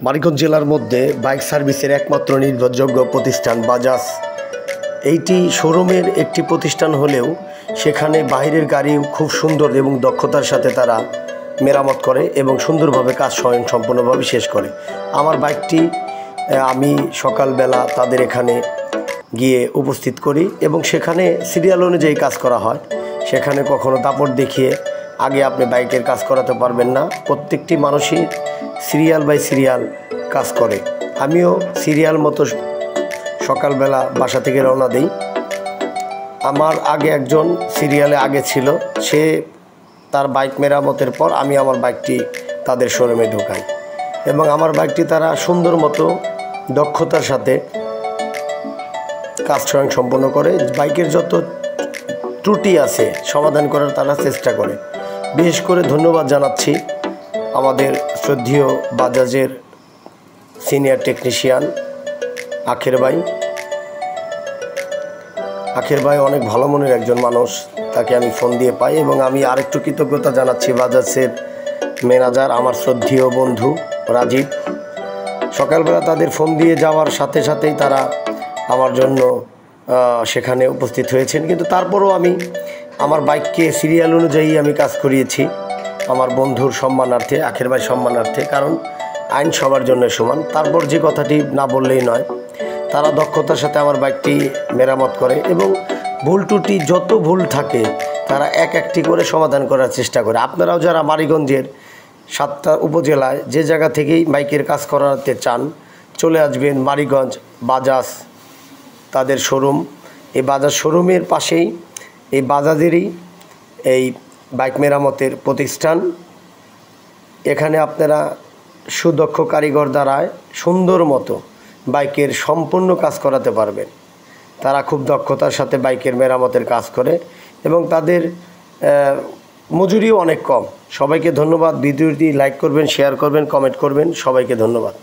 মানিকগঞ্জ জেলার মধ্যে বাইক সার্ভিসের একমাত্র নির্ভরযোগ্য প্রতিষ্ঠান বাজাজ। এইটি শোরুমের একটি প্রতিষ্ঠান হলেও সেখানে বাইরের গাড়িও খুব সুন্দর এবং দক্ষতার সাথে তারা মেরামত করে এবং সুন্দরভাবে কাজ সম্পূর্ণভাবে শেষ করে। আমার বাইকটি আমি সকালবেলা তাদের এখানে গিয়ে উপস্থিত করি এবং সেখানে সিরিয়াল অনুযায়ী কাজ করা হয়। সেখানে কখনো দাপট দেখিয়ে আগে আপনি বাইকের কাজ করাতে পারবেন না। প্রত্যেকটি মানুষই সিরিয়াল বাই সিরিয়াল কাজ করে। আমিও সিরিয়াল মতো সকালবেলা বাসা থেকে রওনা দিই। আমার আগে একজন সিরিয়ালে আগে ছিল, সে তার বাইক মেরামতের পর আমি আমার বাইকটি তাদের শোরুমে ঢোকাই এবং আমার বাইকটি তারা সুন্দর মতো দক্ষতার সাথে কাজ সম্পন্ন করে। বাইকের যত ত্রুটি আছে সমাধান করার তারা চেষ্টা করে। বিশেষ করে ধন্যবাদ জানাচ্ছি আমাদের শ্রদ্ধেয় বাজাজের সিনিয়র টেকনিশিয়ান আখের ভাই অনেক ভালো মনের একজন মানুষ, তাকে আমি ফোন দিয়ে পাই। এবং আমি আরেকটু কৃতজ্ঞতা জানাচ্ছি বাজাজের ম্যানেজার আমার শ্রদ্ধেয় বন্ধু রাজীব। সকালবেলা তাদের ফোন দিয়ে যাওয়ার সাথে সাথেই তারা আমার জন্য সেখানে উপস্থিত হয়েছেন। কিন্তু তারপরও আমি আমার বাইককে সিরিয়াল অনুযায়ী আমি কাজ করিয়েছি আমার বন্ধুর সম্মানার্থে, আখের ভাই সম্মানার্থে, কারণ আইন সবার জন্য সমান। তারপর যে কথাটি না বললেই নয়, তারা দক্ষতার সাথে আমার বাইকটি মেরামত করে এবং ভুল ত্রুটি যত ভুল থাকে তারা একটি করে সমাধান করার চেষ্টা করে। আপনারাও যারা মানিকগঞ্জের 7টা উপজেলায় যে জায়গা থেকেই বাইকের কাজ করাতে চান, চলে আসবেন মানিকগঞ্জ বাজাজ তাদের শোরুম। এই বাজাজ শোরুমের পাশেই এই বাজাজেরই এই বাইক মেরামতের প্রতিষ্ঠান। এখানে আপনারা সুদক্ষ কারিগর দ্বারায় সুন্দর মতো বাইকের সম্পূর্ণ কাজ করাতে পারবেন। তারা খুব দক্ষতার সাথে বাইকের মেরামতের কাজ করে এবং তাদের মজুরিও অনেক কম। সবাইকে ধন্যবাদ। ভিডিওটি লাইক করবেন, শেয়ার করবেন, কমেন্ট করবেন। সবাইকে ধন্যবাদ।